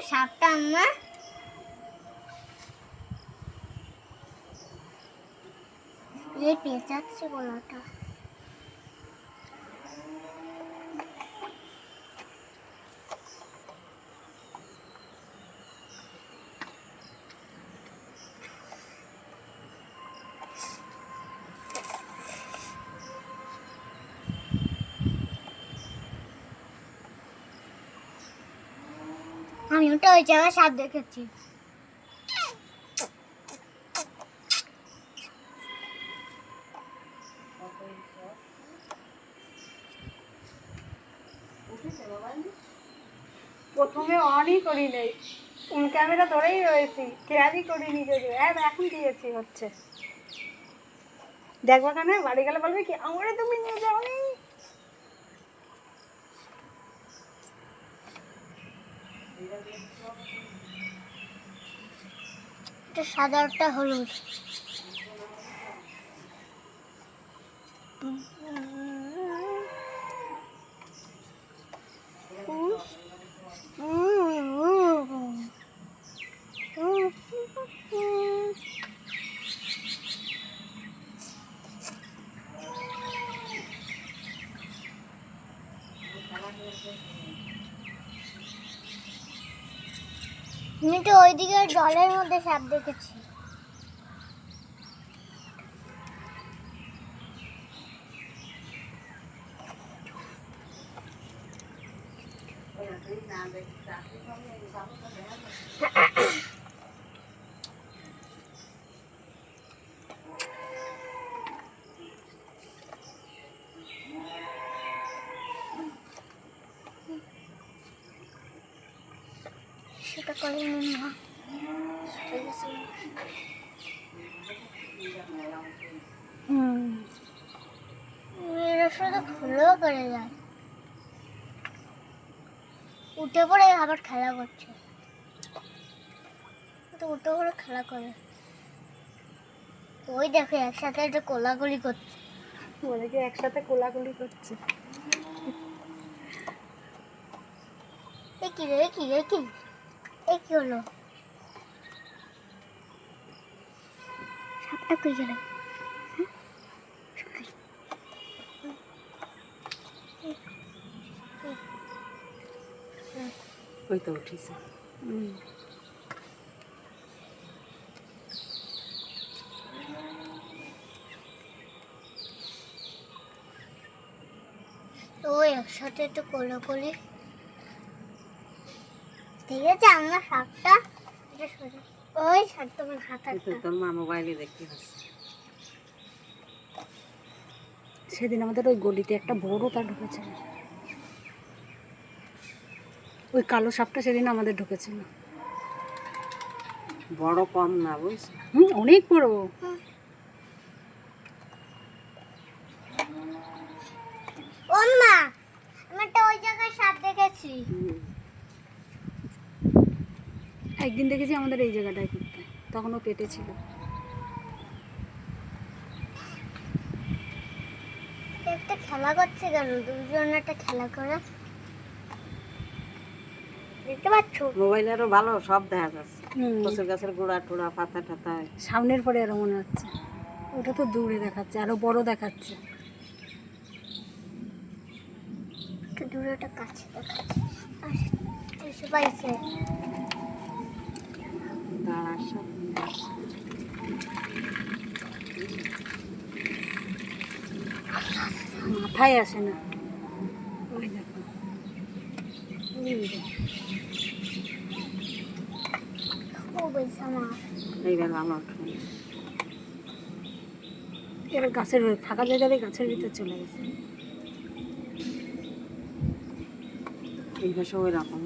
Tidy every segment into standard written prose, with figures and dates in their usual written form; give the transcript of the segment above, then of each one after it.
সাপটা আমার এই পেঁচাচ্ছে গলাটা। আমি ওটা ওই জায়গায় সাপ দেখেছি। প্রথমে অনই করি নেই, ক্যামেরা ধরেই রয়েছি, খেয়ালই করিনি যদি। হ্যাঁ এখন দিয়েছি, হচ্ছে। দেখবো কেন বাড়ি গেলে বলবে কি আমারে তুমি নিয়ে যাওনি। এটা সাদা একটা হলুদ। আমি তো ওইদিকে জলের মধ্যে সাপ দেখেছি। সেটা করে নিন না। এরা শুধু ফুলও করে যায়, উঠে পড়ে আবার খেলা করছে। তো উঠে পড়ে খেলা করে, ওই দেখো একসাথে একটা কোলাগুলি করছে। ওদেরকে একসাথে কোলাকুলি করছে। এ কি রে, কি রে, কি এ কি হলো? সাপটা কই গেল? ওই তো উঠিছে। তো একসাথে একটু কোলাকুলি। ঠিক আছে আমার সাপটা এটা সোজা ওই সাপ তোমার হাতটা। তোর মা মোবাইলে দেখতে পাচ্ছে। সেদিন আমাদের ওই গলিতে একটা বড় তার ঢুকেছিল, ওই কালো সাপটা সেদিন আমাদের ঢুকেছিল। বড় কম না বুঝছি, অনেক বড়। ও মা আমি তো ওই জায়গায় সাপ দেখেছি। একদিন দেখেছি আমাদের এই জায়গাটায় করতে, তখন ও পেটে ছিল। একটা খেলা করছে কেন? দুজন একটা খেলা করে দেখতে পাচ্ছ? মোবাইলে আরো ভালো সব দেখা যাচ্ছে, কচুর গাছের গোড়া টোড়া পাতা টাতা। সামনের পরে আরো মনে হচ্ছে, ওটা তো দূরে দেখাচ্ছে, আরো বড় দেখাচ্ছে। একটু দূরে একটা কাছে দেখাচ্ছে। এসে পাইছে দাঁড়ার সব মাথায় আসে না। ওই দেখো ও বলছে আমার এইবার আমার এবার গাছের ফাঁকা জায়গাতে গাছের ভিতর চলে গেছে। এই পাশে ওই রকম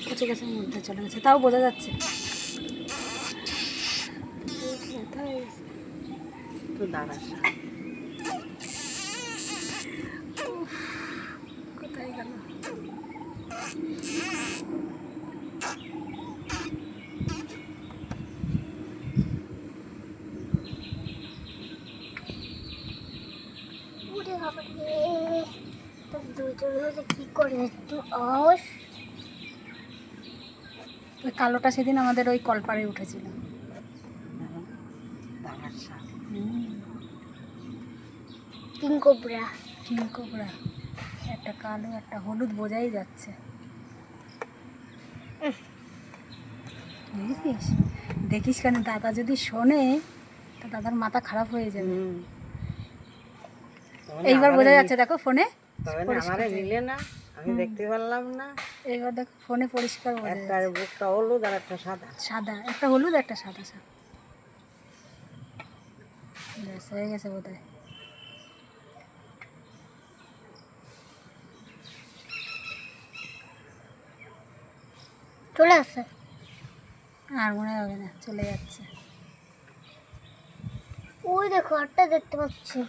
কচু গাছের মধ্যে চলে গেছে, তাও বোঝা যাচ্ছে। তো দাঁড়া কোথায় গেল? উড়ে হবে রে। দুজন হলে কি করে একটু আওয়াজ ওই কালোটা সেদিন আমাদের ওই কলপাড়ে উঠেছিল। দাঁড়ার সাপ। King cobra. কিং কোবরা, একটা কালো একটা হলুদ বোঝাই যাচ্ছে। বুঝেছিস? দেখিস কেন, দাদা যদি শোনে তো দাদার মাথা খারাপ হয়ে যাবে। এইবার বোঝা যাচ্ছে, দেখো ফোনে তবে না আমারে নিলে না, আমি দেখতে পারলাম না। এইবার দেখো ফোনে পরিষ্কার বোঝা একটা যাচ্ছে। বুকটা হলুদ আর একটা সাদা। সাদা, একটা হলুদ একটা সাদা সাপ। ব্যাস হয়ে গেছে বোধ হয়। চলে আসছে। আর মনে হবে না, চলে যাচ্ছে। ওই দেখো একটা দেখতে পাচ্ছি।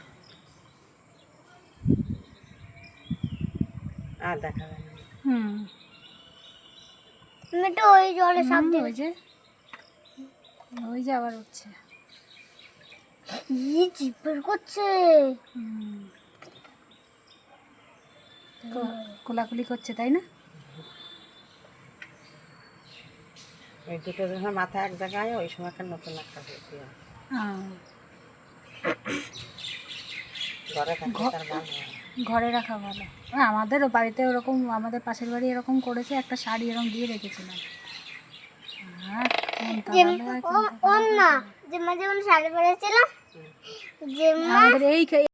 আর দেখা যায় না। আমি তো ওই জলে সাপ ওই দেখেছি। যে ওই যে আবার উঠছে। ই জিপের করছে। কোলাকুলি করছে, তাই না? ওই দুটো যখন মাথা এক জায়গায়, ওই সময় একটা নতুন একটা হয়েছে। ঘরে থাকলে তার ভালো হয়। ঘরে রাখা ভালো। আমাদেরও বাড়িতে ওরকম, আমাদের পাশের বাড়ি এরকম করেছে, একটা শাড়ি এরকম দিয়ে রেখেছিলাম। আর ওর না যে মাঝে শাড়ি পরেছিল যে আমাদের এই